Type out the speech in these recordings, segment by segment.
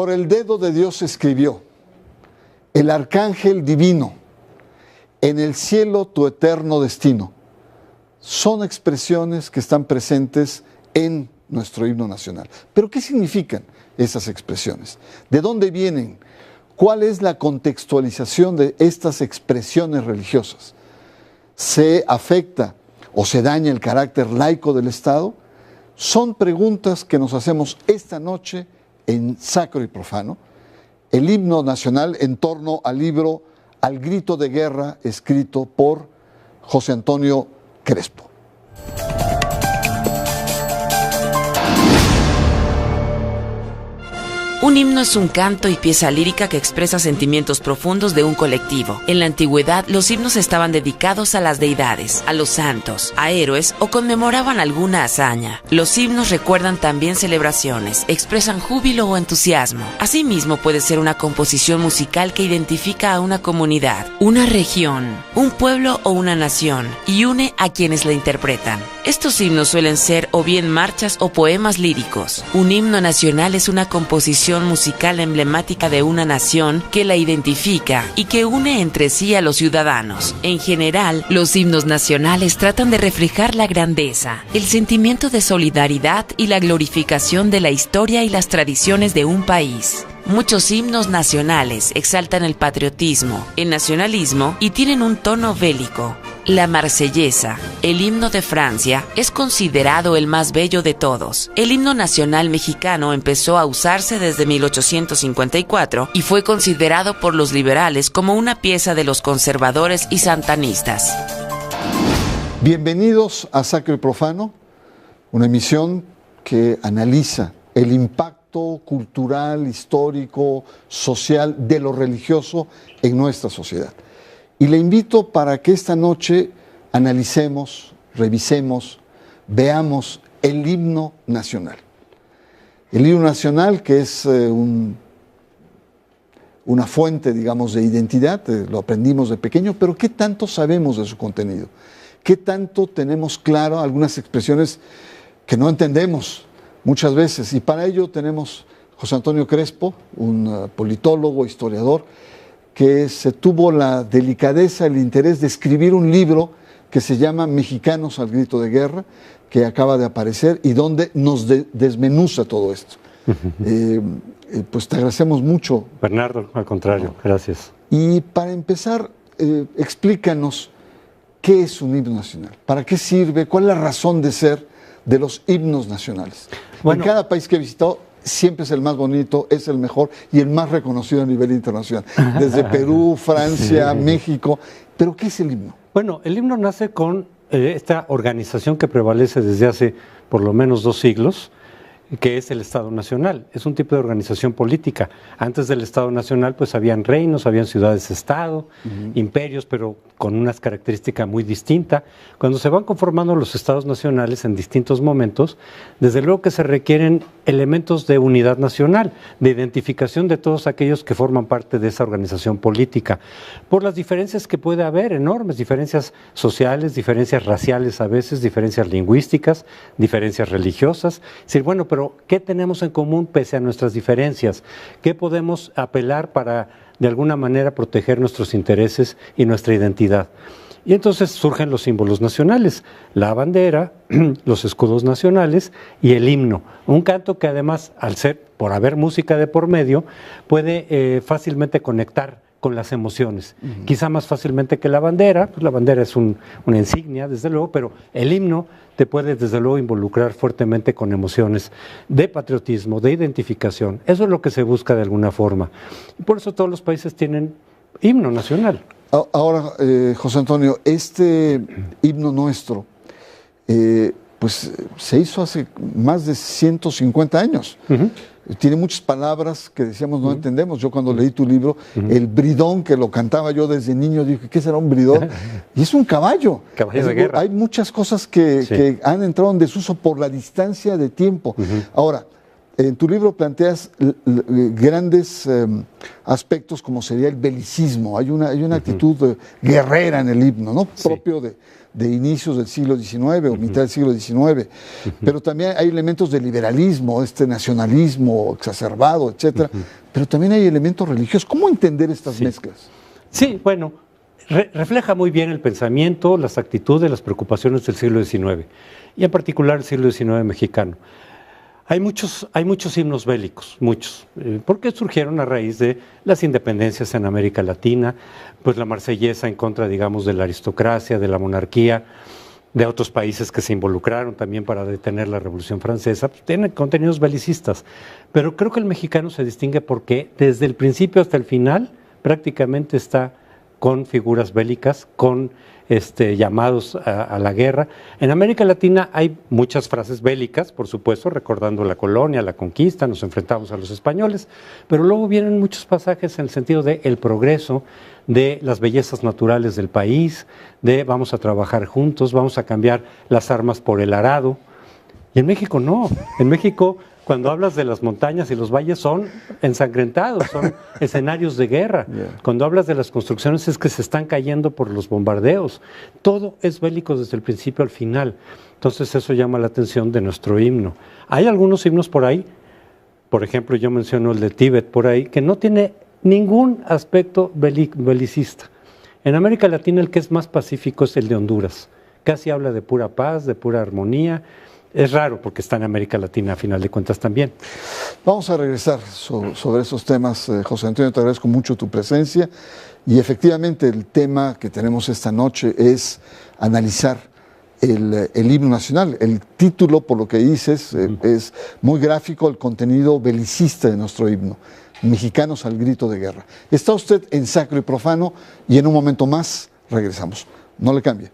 Por el dedo de Dios escribió, el arcángel divino, en el cielo tu eterno destino. Son expresiones que están presentes en nuestro himno nacional. ¿Pero qué significan esas expresiones? ¿De dónde vienen? ¿Cuál es la contextualización de estas expresiones religiosas? ¿Se afecta o se daña el carácter laico del Estado? Son preguntas que nos hacemos esta noche en Sacro y Profano, el himno nacional en torno al libro Al grito de guerra, escrito por José Antonio Crespo. Un himno es un canto y pieza lírica que expresa sentimientos profundos de un colectivo. En la antigüedad, los himnos estaban dedicados a las deidades, a los santos, a héroes o conmemoraban alguna hazaña. Los himnos recuerdan también celebraciones, expresan júbilo o entusiasmo. Asimismo, puede ser una composición musical que identifica a una comunidad, una región, un pueblo o una nación y une a quienes la interpretan. Estos himnos suelen ser o bien marchas o poemas líricos. Un himno nacional es una composición musical emblemática de una nación que la identifica y que une entre sí a los ciudadanos. En general, los himnos nacionales tratan de reflejar la grandeza, el sentimiento de solidaridad y la glorificación de la historia y las tradiciones de un país. Muchos himnos nacionales exaltan el patriotismo, el nacionalismo y tienen un tono bélico. La Marsellesa, el himno de Francia, es considerado el más bello de todos. El himno nacional mexicano empezó a usarse desde 1854 y fue considerado por los liberales como una pieza de los conservadores y santanistas. Bienvenidos a Sacro y Profano, una emisión que analiza el impacto cultural, histórico, social de lo religioso en nuestra sociedad. Y le invito para que esta noche analicemos, revisemos, veamos el himno nacional. El himno nacional, que es una fuente, digamos, de identidad, lo aprendimos de pequeño, pero ¿qué tanto sabemos de su contenido? ¿Qué tanto tenemos claro algunas expresiones que no entendemos muchas veces? Y para ello tenemos José Antonio Crespo, un politólogo, historiador, que se tuvo la delicadeza, el interés de escribir un libro que se llama Mexicanos al grito de guerra, que acaba de aparecer y donde nos desmenuza todo esto. Pues te agradecemos mucho. Bernardo, al contrario, gracias. Y para empezar, explícanos qué es un himno nacional, para qué sirve, cuál es la razón de ser de los himnos nacionales. Bueno, en cada país que he visitado, siempre es el más bonito, es el mejor y el más reconocido a nivel internacional. Desde Perú, Francia, sí, México. ¿Pero qué es el himno? Bueno, el himno nace con esta organización que prevalece desde hace por lo menos 2 siglos, que es el Estado Nacional. Es un tipo de organización política. Antes del Estado Nacional, pues habían reinos, habían ciudades-estado, imperios, pero con unas características muy distintas. Cuando se van conformando los Estados Nacionales en distintos momentos, desde luego que se requieren elementos de unidad nacional, de identificación de todos aquellos que forman parte de esa organización política, por las diferencias que puede haber, enormes diferencias sociales, diferencias raciales a veces, diferencias lingüísticas, diferencias religiosas. Es decir, bueno, pero ¿qué tenemos en común pese a nuestras diferencias? ¿Qué podemos apelar para, de alguna manera, proteger nuestros intereses y nuestra identidad? Y entonces surgen los símbolos nacionales, la bandera, los escudos nacionales y el himno. Un canto que además, por haber música de por medio, puede fácilmente conectar con las emociones. Quizá más fácilmente que la bandera, pues la bandera es una insignia, desde luego, pero el himno te puede desde luego involucrar fuertemente con emociones de patriotismo, de identificación. Eso es lo que se busca de alguna forma. Y por eso todos los países tienen himno nacional. Ahora, José Antonio, este himno nuestro, pues se hizo hace más de 150 años. Tiene muchas palabras que decíamos no entendemos. Yo cuando leí tu libro, el bridón, que lo cantaba yo desde niño, dije, ¿qué será un bridón? Y es un caballo. Caballo de guerra. Hay muchas cosas que han entrado en desuso por la distancia de tiempo. Ahora, En tu libro planteas grandes aspectos como sería el belicismo. Hay una actitud guerrera en el himno, ¿no? Sí. Propio de inicios del siglo XIX o mitad del siglo XIX. Pero también hay elementos de liberalismo, nacionalismo exacerbado, etcétera. Pero también hay elementos religiosos. ¿Cómo entender estas mezclas? Sí, bueno, refleja muy bien el pensamiento, las actitudes, las preocupaciones del siglo XIX. Y en particular el siglo XIX mexicano. Hay muchos himnos bélicos, muchos, porque surgieron a raíz de las independencias en América Latina, pues la marsellesa en contra, digamos, de la aristocracia, de la monarquía, de otros países que se involucraron también para detener la Revolución Francesa, pues tienen contenidos belicistas. Pero creo que el mexicano se distingue porque desde el principio hasta el final prácticamente está con figuras bélicas, con llamados a la guerra. En América Latina hay muchas frases bélicas, por supuesto, recordando la colonia, la conquista, nos enfrentamos a los españoles, pero luego vienen muchos pasajes en el sentido de el progreso, de las bellezas naturales del país, de vamos a trabajar juntos, vamos a cambiar las armas por el arado. Y en México no, en México cuando hablas de las montañas y los valles son ensangrentados, son escenarios de guerra. Cuando hablas de las construcciones es que se están cayendo por los bombardeos. Todo es bélico desde el principio al final. Entonces eso llama la atención de nuestro himno. Hay algunos himnos por ahí, por ejemplo yo menciono el de Tíbet por ahí, que no tiene ningún aspecto belicista. En América Latina el que es más pacífico es el de Honduras. Casi habla de pura paz, de pura armonía. Es raro porque está en América Latina a final de cuentas también. Vamos a regresar sobre esos temas. José Antonio, te agradezco mucho tu presencia y efectivamente el tema que tenemos esta noche es analizar el himno nacional. El título, por lo que dices, es muy gráfico, el contenido belicista de nuestro himno. Mexicanos al grito de guerra. Está usted en Sacro y Profano y en un momento más regresamos. No le cambie.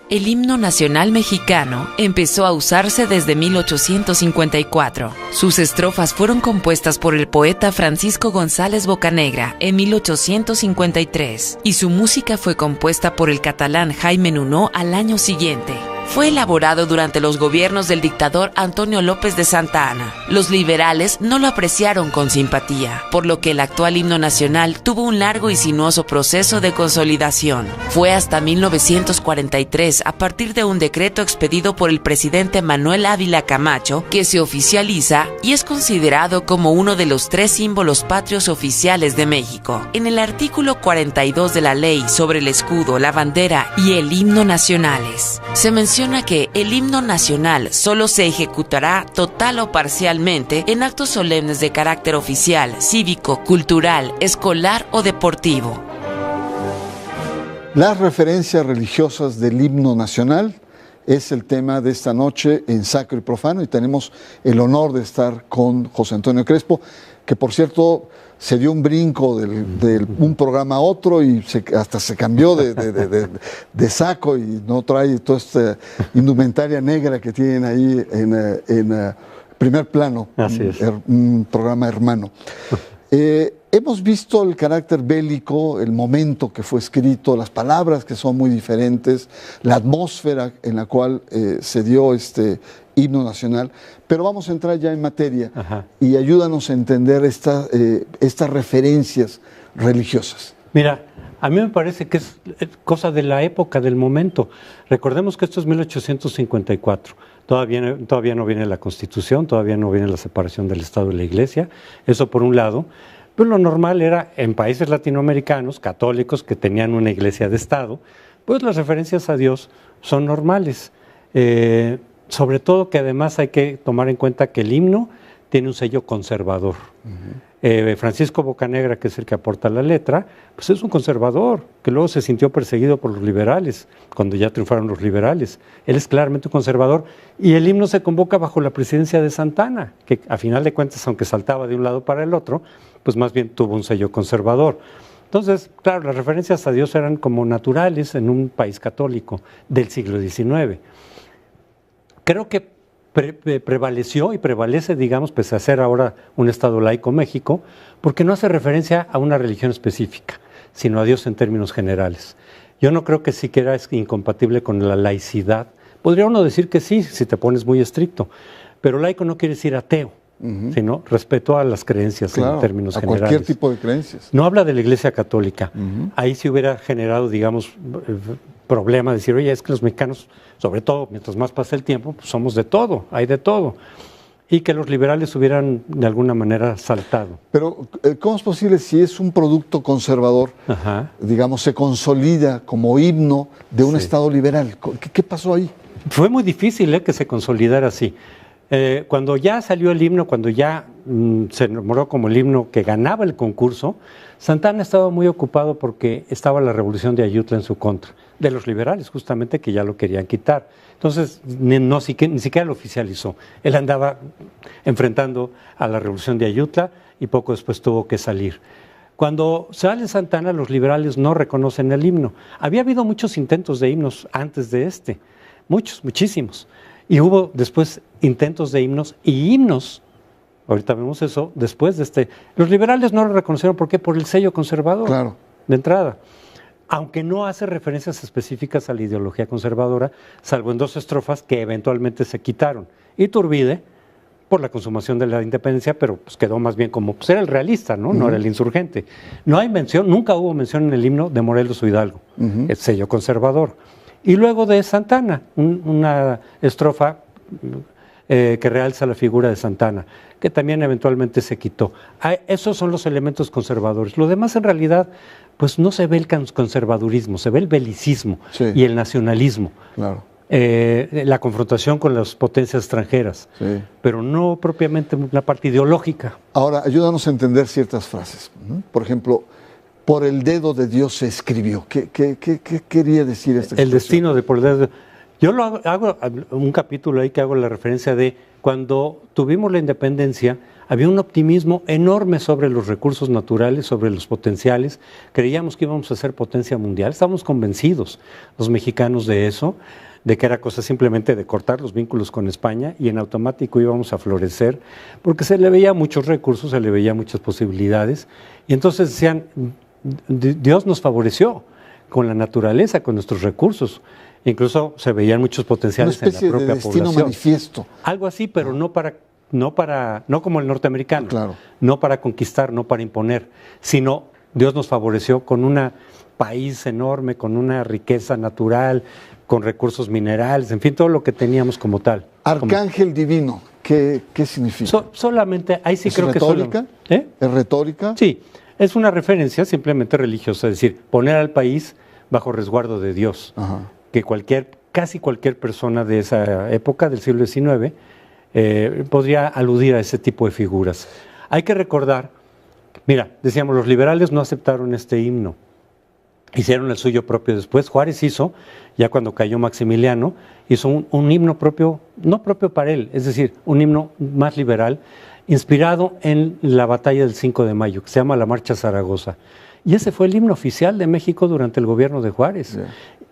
El himno nacional mexicano empezó a usarse desde 1854. Sus estrofas fueron compuestas por el poeta Francisco González Bocanegra en 1853 y su música fue compuesta por el catalán Jaime Nuno al año siguiente. Fue elaborado durante los gobiernos del dictador Antonio López de Santa Anna. Los liberales no lo apreciaron con simpatía, por lo que el actual himno nacional tuvo un largo y sinuoso proceso de consolidación. Fue hasta 1943, a partir de un decreto expedido por el presidente Manuel Ávila Camacho, que se oficializa y es considerado como uno de los 3 símbolos patrios oficiales de México. En el artículo 42 de la ley sobre el escudo, la bandera y el himno nacionales, se menciona que el himno nacional solo se ejecutará total o parcialmente en actos solemnes de carácter oficial, cívico, cultural, escolar o deportivo. Las referencias religiosas del himno nacional es el tema de esta noche en Sacro y Profano y tenemos el honor de estar con José Antonio Crespo, que por cierto se dio un brinco de un programa a otro y hasta se cambió de saco y no trae toda esta indumentaria negra que tienen ahí en primer plano. Así es. Un programa hermano. Hemos visto el carácter bélico, el momento que fue escrito, las palabras que son muy diferentes, la atmósfera en la cual se dio este himno nacional, pero vamos a entrar ya en materia. Ajá. Y ayúdanos a entender estas referencias religiosas. Mira, a mí me parece que es cosa de la época, del momento. Recordemos que esto es 1854. Todavía no viene la Constitución, todavía no viene la separación del Estado y la Iglesia. Eso por un lado. Pero lo normal era en países latinoamericanos, católicos, que tenían una iglesia de Estado, pues las referencias a Dios son normales. Sobre todo que además hay que tomar en cuenta que el himno tiene un sello conservador. Francisco Bocanegra, que es el que aporta la letra, pues es un conservador, que luego se sintió perseguido por los liberales, cuando ya triunfaron los liberales. Él es claramente un conservador, y el himno se convoca bajo la presidencia de Santa Anna, que a final de cuentas, aunque saltaba de un lado para el otro, pues más bien tuvo un sello conservador. Entonces, claro, las referencias a Dios eran como naturales en un país católico del siglo XIX. Creo que prevaleció y prevalece, digamos, pese a ser ahora un Estado laico México, porque no hace referencia a una religión específica, sino a Dios en términos generales. Yo no creo que siquiera es incompatible con la laicidad Podría uno decir que sí, si te pones muy estricto, pero laico no quiere decir ateo, sino respeto a las creencias en términos generales. A cualquier tipo de creencias. No habla de la Iglesia Católica. Ahí sí hubiera generado, digamos, problema de decir, oye, es que los mexicanos, sobre todo, mientras más pasa el tiempo, pues somos de todo, hay de todo. Y que los liberales hubieran de alguna manera saltado. Pero, ¿cómo es posible si es un producto conservador, digamos, se consolida como himno de un Estado liberal? ¿Qué pasó ahí? Fue muy difícil que se consolidara así. Cuando ya salió el himno, cuando ya se nombró como el himno que ganaba el concurso, Santana estaba muy ocupado porque estaba la revolución de Ayutla en su contra, de los liberales justamente que ya lo querían quitar. Entonces ni siquiera lo oficializó. Él andaba enfrentando a la revolución de Ayutla y poco después tuvo que salir. Cuando sale Santana, los liberales no reconocen el himno. Había habido muchos intentos de himnos antes de este, muchísimos. Y hubo después intentos de himnos y himnos, ahorita vemos eso, después de este. Los liberales no lo reconocieron, ¿por qué? Por el sello conservador, claro, de entrada. Aunque no hace referencias específicas a la ideología conservadora, salvo en 2 estrofas que eventualmente se quitaron. Iturbide, por la consumación de la independencia, pero pues quedó más bien como, pues era el realista, ¿no? No era el insurgente. No hay mención, nunca hubo mención en el himno de Morelos o Hidalgo, el sello conservador. Y luego de Santana, una estrofa que realza la figura de Santana, que también eventualmente se quitó. Esos son los elementos conservadores. Lo demás en realidad, pues no se ve el conservadurismo, se ve el belicismo y el nacionalismo. Claro. La confrontación con las potencias extranjeras, pero no propiamente una parte ideológica. Ahora, ayúdanos a entender ciertas frases. Por ejemplo, por el dedo de Dios se escribió. ¿Qué quería decir esta expresión? El destino de por el dedo. Yo hago un capítulo ahí que hago la referencia de cuando tuvimos la independencia, había un optimismo enorme sobre los recursos naturales, sobre los potenciales. Creíamos que íbamos a ser potencia mundial. Estábamos convencidos, los mexicanos, de eso, de que era cosa simplemente de cortar los vínculos con España y en automático íbamos a florecer, porque se le veía muchos recursos, se le veía muchas posibilidades. Y entonces decían, Dios nos favoreció con la naturaleza, con nuestros recursos. Incluso se veían muchos potenciales en la propia población. Una especie de destino manifiesto. Algo así, pero no como el norteamericano, claro, no para conquistar, no para imponer, sino Dios nos favoreció con un país enorme, con una riqueza natural, con recursos minerales, en fin, todo lo que teníamos como tal. Arcángel divino, ¿qué significa? Solamente, ahí sí creo retórica? Que solo, ¿Es retórica? Sí, es una referencia simplemente religiosa, es decir, poner al país bajo resguardo de Dios. Que casi cualquier persona de esa época, del siglo XIX, podría aludir a ese tipo de figuras. Hay que recordar, mira, decíamos, los liberales no aceptaron este himno, hicieron el suyo propio después. Juárez hizo, ya cuando cayó Maximiliano, hizo un himno propio, no propio para él, es decir, un himno más liberal, inspirado en la batalla del 5 de mayo, que se llama la Marcha Zaragoza. Y ese fue el himno oficial de México durante el gobierno de Juárez.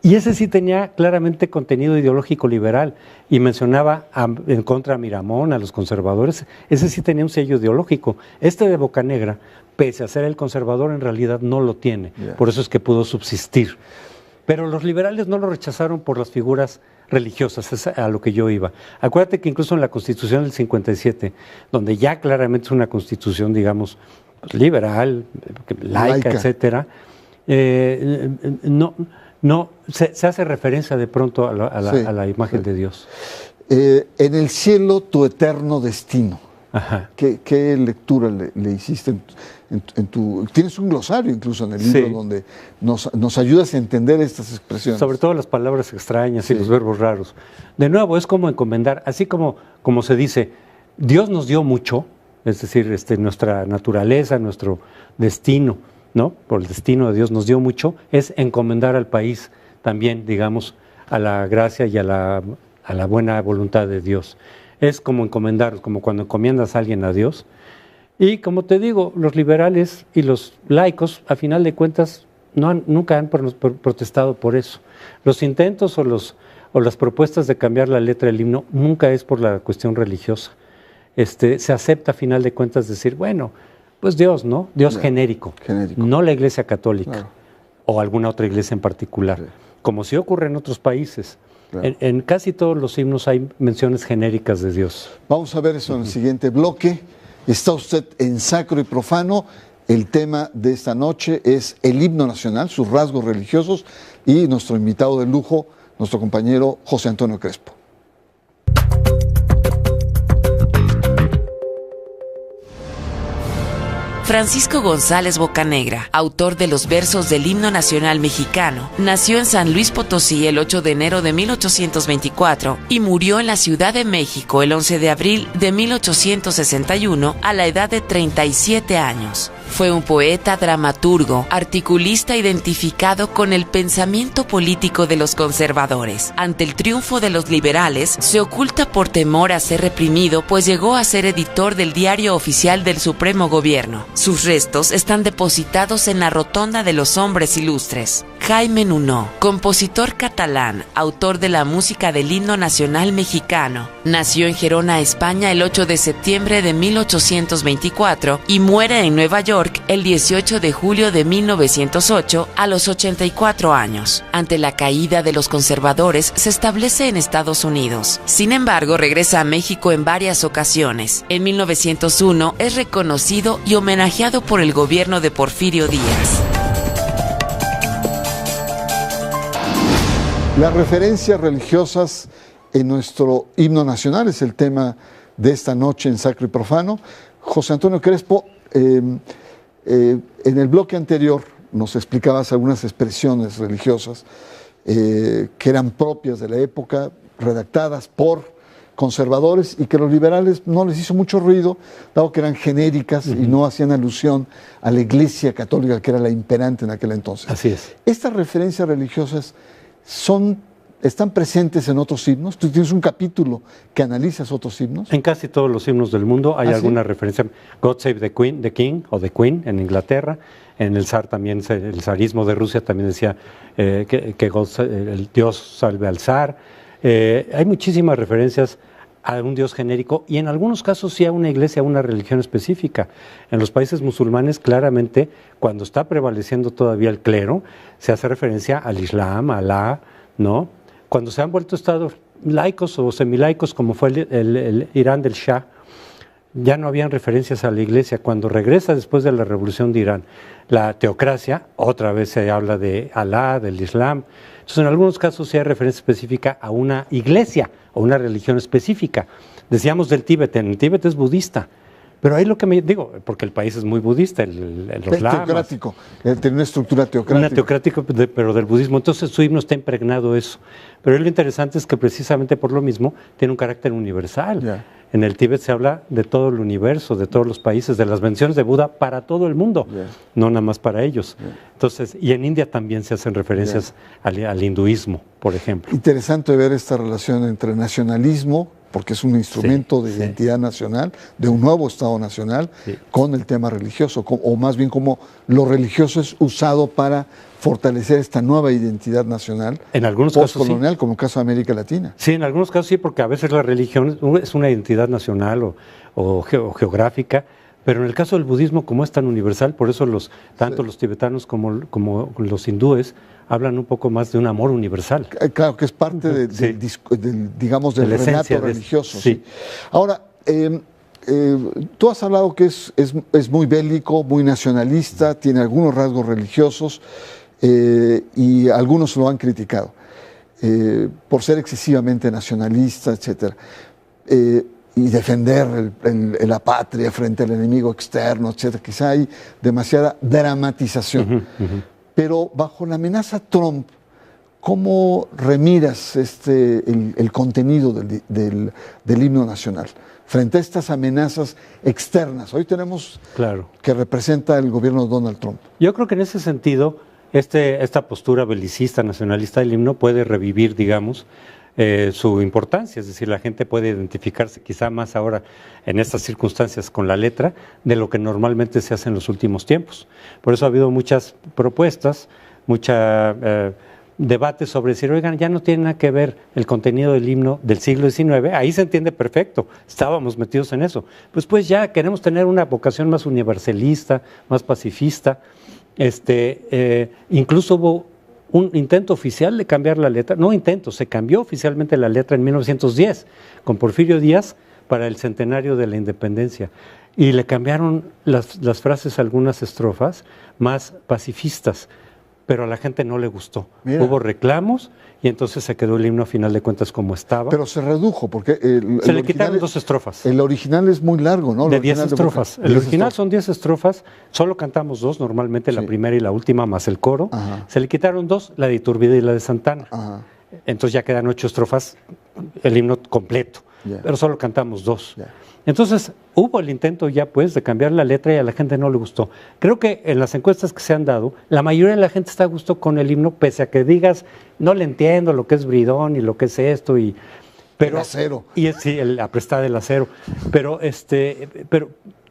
Y ese sí tenía claramente contenido ideológico liberal y mencionaba en contra a Miramón, a los conservadores. Ese sí tenía un sello ideológico. Este de Bocanegra, pese a ser el conservador, en realidad no lo tiene. Por eso es que pudo subsistir. Pero los liberales no lo rechazaron por las figuras religiosas, es a lo que yo iba. Acuérdate que incluso en la Constitución del 57, donde ya claramente es una constitución, digamos, liberal, laica, etcétera, se hace referencia de pronto a la imagen de Dios. En el cielo tu eterno destino. ¿Qué lectura le hiciste en tu... Tienes un glosario incluso en el libro donde nos ayudas a entender estas expresiones. Sobre todo las palabras extrañas y los verbos raros. De nuevo, es como encomendar, así como se dice, Dios nos dio mucho, es decir, nuestra naturaleza, nuestro destino, ¿no? Por el destino de Dios nos dio mucho, es encomendar al país también, digamos, a la gracia y a la buena voluntad de Dios. Es como encomendar, como cuando encomiendas a alguien a Dios. Y como te digo, los liberales y los laicos, a final de cuentas, nunca han protestado por eso. Los intentos o las propuestas de cambiar la letra del himno nunca es por la cuestión religiosa. Se acepta a final de cuentas decir, bueno, pues Dios, ¿no? Dios genérico, no la Iglesia Católica o alguna otra iglesia en particular, como sí ocurre en otros países. Claro. En casi todos los himnos hay menciones genéricas de Dios. Vamos a ver eso en el siguiente bloque. Está usted en Sacro y Profano. El tema de esta noche es el himno nacional, sus rasgos religiosos, y nuestro invitado de lujo, nuestro compañero José Antonio Crespo. Francisco González Bocanegra, autor de los versos del himno nacional mexicano, nació en San Luis Potosí el 8 de enero de 1824 y murió en la Ciudad de México el 11 de abril de 1861 a la edad de 37 años. Fue un poeta, dramaturgo, articulista identificado con el pensamiento político de los conservadores. Ante el triunfo de los liberales, se oculta por temor a ser reprimido, pues llegó a ser editor del Diario Oficial del Supremo Gobierno. Sus restos están depositados en la Rotonda de los Hombres Ilustres. Jaime Nuno, compositor catalán, autor de la música del himno nacional mexicano, nació en Gerona, España, el 8 de septiembre de 1824 y muere en Nueva York el 18 de julio de 1908 a los 84 años. Ante la caída de los conservadores, se establece en Estados Unidos. Sin embargo, regresa a México en varias ocasiones. En 1901 es reconocido y homenajeado por el gobierno de Porfirio Díaz. Las referencias religiosas en nuestro himno nacional es el tema de esta noche en Sacro y Profano. José Antonio Crespo, en el bloque anterior nos explicabas algunas expresiones religiosas que eran propias de la época, redactadas por conservadores y que los liberales no les hizo mucho ruido, dado que eran genéricas y no hacían alusión a la Iglesia Católica, que era la imperante en aquel entonces. Así es. Estas referencias religiosas están presentes en otros himnos. Tú tienes un capítulo que analizas otros himnos. En casi todos los himnos del mundo hay alguna referencia. God Save the King o The Queen en Inglaterra. En el zar también, el zarismo de Rusia también decía que el Dios salve al zar. Hay muchísimas referencias a un Dios genérico y en algunos casos sí a una iglesia, a una religión específica. En los países musulmanes, claramente, cuando está prevaleciendo todavía el clero, se hace referencia al Islam, a Alá, ¿no? Cuando se han vuelto estados laicos o semilaicos, como fue el Irán del Shah, ya no habían referencias a la iglesia. Cuando regresa después de la revolución de Irán, la teocracia, otra vez se habla de Alá, del Islam. Entonces, en algunos casos sí hay referencia específica a una iglesia o una religión específica. Decíamos del Tíbet, en el Tíbet es budista, pero ahí lo que me digo, porque el país es muy budista, los lamas. Teocrático, tiene una estructura teocrática. Una teocrática, pero del budismo. Entonces su himno está impregnado de eso. Pero lo interesante es que precisamente por lo mismo tiene un carácter universal. Yeah. En el Tíbet se habla de todo el universo, de todos los países, de las menciones de Buda para todo el mundo, no nada más para ellos. Entonces, y en India también se hacen referencias al hinduismo, por ejemplo. Interesante ver esta relación entre nacionalismo, porque es un instrumento de identidad nacional, de un nuevo Estado nacional, con el tema religioso, o más bien como lo religioso es usado para fortalecer esta nueva identidad nacional, en algunos postcolonial, como el caso de América Latina. Sí, en algunos casos sí, porque a veces la religión es una identidad nacional o geográfica, pero en el caso del budismo, como es tan universal, por eso tanto los tibetanos como los hindúes hablan un poco más de un amor universal. Claro, que es parte digamos, del renato religioso. Sí. Ahora, tú has hablado que es muy bélico, muy nacionalista, tiene algunos rasgos religiosos y algunos lo han criticado por ser excesivamente nacionalista, etcétera. Y defender la patria frente al enemigo externo, etcétera. Quizá hay demasiada dramatización. Pero bajo la amenaza Trump, ¿cómo remiras el contenido del himno nacional frente a estas amenazas externas? Hoy tenemos que representa el gobierno de Donald Trump. Yo creo que en ese sentido, esta postura belicista, nacionalista del himno puede revivir, digamos, su importancia, es decir, la gente puede identificarse quizá más ahora en estas circunstancias con la letra de lo que normalmente se hace en los últimos tiempos. Por eso ha habido muchas propuestas, mucha debate sobre decir, oigan, ya no tiene nada que ver el contenido del himno del siglo XIX, ahí se entiende perfecto, estábamos metidos en eso. Pues ya queremos tener una vocación más universalista, más pacifista. Incluso hubo un intento oficial de cambiar la letra, no intento, se cambió oficialmente la letra en 1910 con Porfirio Díaz para el centenario de la independencia. Y le cambiaron las frases a algunas estrofas más pacifistas, pero a la gente no le gustó. Mira. Hubo reclamos y entonces se quedó el himno a final de cuentas como estaba. Pero se redujo porque se le quitaron 2 estrofas. El original es muy largo, ¿no? De 10 estrofas. El original son 10 estrofas, solo cantamos 2 normalmente, la primera y la última más el coro. Ajá. Se le quitaron 2, la de Iturbide y la de Santana. Ajá. Entonces ya quedan 8 estrofas, el himno completo, pero solo cantamos 2. Entonces hubo el intento ya pues de cambiar la letra y a la gente no le gustó. Creo que en las encuestas que se han dado, la mayoría de la gente está a gusto con el himno, pese a que digas, no le entiendo lo que es Bridón y lo que es esto, pero el acero. Y sí, la prestada del acero, pero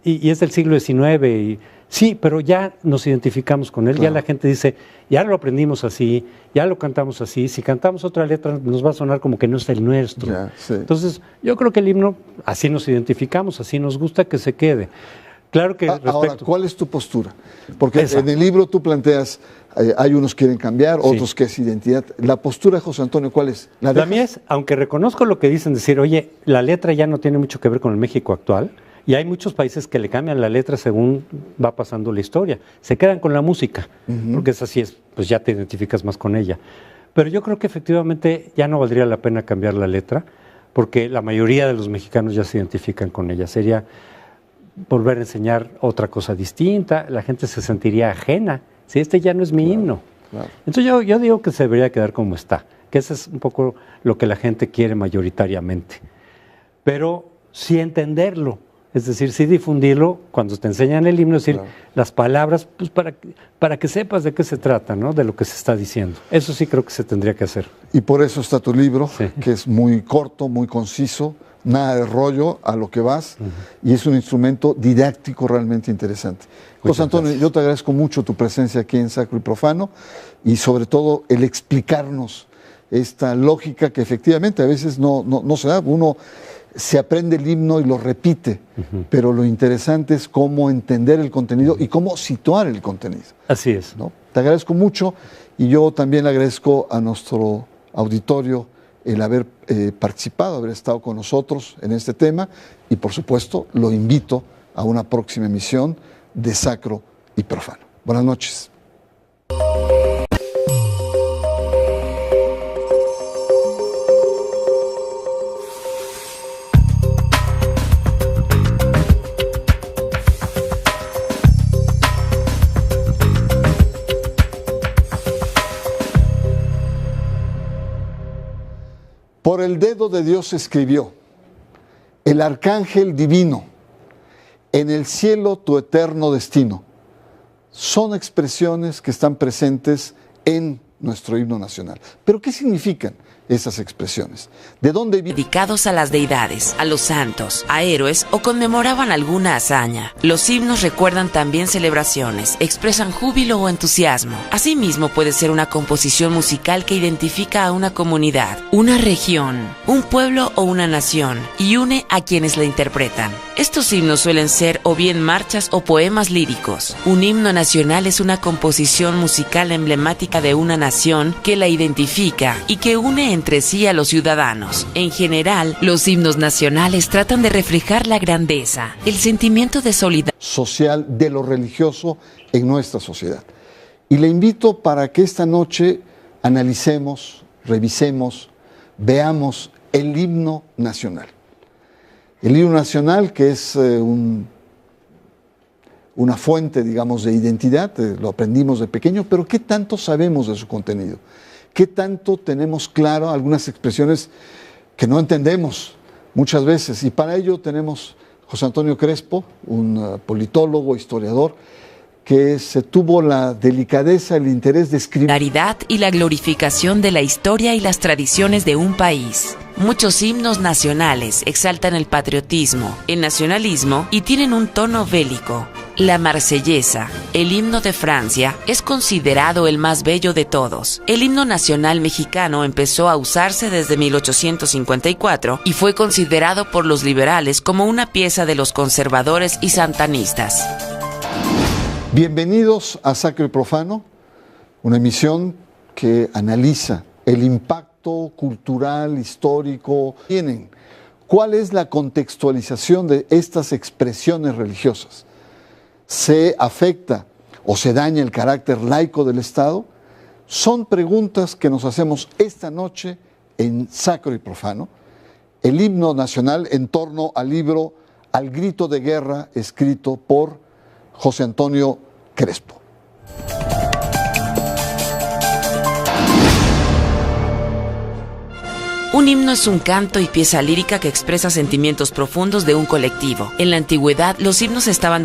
y es del siglo XIX sí, pero ya nos identificamos con él, claro. Ya la gente dice, ya lo aprendimos así, ya lo cantamos así, si cantamos otra letra nos va a sonar como que no es el nuestro. Ya, sí. Entonces, yo creo que el himno, así nos identificamos, así nos gusta que se quede. Claro que Ahora, ¿cuál es tu postura? Porque en el libro tú planteas, hay unos que quieren cambiar, otros que es identidad. La postura de José Antonio, ¿cuál es? La mía es, aunque reconozco lo que dicen, decir, oye, la letra ya no tiene mucho que ver con el México actual, y hay muchos países que le cambian la letra según va pasando la historia. Se quedan con la música, porque es así, pues ya te identificas más con ella. Pero yo creo que efectivamente ya no valdría la pena cambiar la letra, porque la mayoría de los mexicanos ya se identifican con ella. Sería volver a enseñar otra cosa distinta, la gente se sentiría ajena. Si este ya no es mi himno. Claro. Entonces yo digo que se debería quedar como está, que eso es un poco lo que la gente quiere mayoritariamente. Pero sí entenderlo. Es decir, sí difundirlo cuando te enseñan el himno, es decir, las palabras, pues para que sepas de qué se trata, ¿no? De lo que se está diciendo. Eso sí creo que se tendría que hacer. Y por eso está tu libro, que es muy corto, muy conciso, nada de rollo, a lo que vas, y es un instrumento didáctico realmente interesante. José Antonio, yo te agradezco mucho tu presencia aquí en Sacro y Profano, y sobre todo el explicarnos esta lógica que efectivamente a veces no se da. Uno se aprende el himno y lo repite, pero lo interesante es cómo entender el contenido y cómo situar el contenido. Así es. ¿No? Te agradezco mucho y yo también agradezco a nuestro auditorio el haber participado, haber estado con nosotros en este tema y por supuesto lo invito a una próxima emisión de Sacro y Profano. Buenas noches. Por el dedo de Dios escribió, el arcángel divino, en el cielo tu eterno destino. Son expresiones que están presentes en nuestro himno nacional. ¿Pero qué significan esas expresiones? ¿De dónde vienen? Dedicados a las deidades, a los santos, a héroes o conmemoraban alguna hazaña. Los himnos recuerdan también celebraciones, expresan júbilo o entusiasmo. Asimismo puede ser una composición musical que identifica a una comunidad, una región, un pueblo o una nación y une a quienes la interpretan. Estos himnos suelen ser o bien marchas o poemas líricos. Un himno nacional es una composición musical emblemática de una nación que la identifica y que une entre sí a los ciudadanos. En general, los himnos nacionales tratan de reflejar la grandeza, el sentimiento de solidaridad social de lo religioso en nuestra sociedad. Y le invito para que esta noche analicemos, revisemos, veamos el himno nacional. El himno nacional, que es una fuente, digamos, de identidad, lo aprendimos de pequeño, pero ¿qué tanto sabemos de su contenido? ¿Qué tanto tenemos claro algunas expresiones que no entendemos muchas veces? Y para ello tenemos José Antonio Crespo, un politólogo, historiador, que se tuvo la delicadeza, el interés de escribir y la glorificación de la historia y las tradiciones de un país. Muchos himnos nacionales exaltan el patriotismo, el nacionalismo y tienen un tono bélico. La Marsellesa, el himno de Francia, es considerado el más bello de todos. El himno nacional mexicano empezó a usarse desde 1854 y fue considerado por los liberales como una pieza de los conservadores y santanistas. Bienvenidos a Sacro y Profano, una emisión que analiza el impacto cultural, histórico, tienen. ¿Cuál es la contextualización de estas expresiones religiosas? ¿Se afecta o se daña el carácter laico del Estado? Son preguntas que nos hacemos esta noche en Sacro y Profano, el himno nacional en torno al libro Al grito de guerra, escrito por José Antonio Crespo. Un himno es un canto y pieza lírica que expresa sentimientos profundos de un colectivo. En la antigüedad, los himnos estaban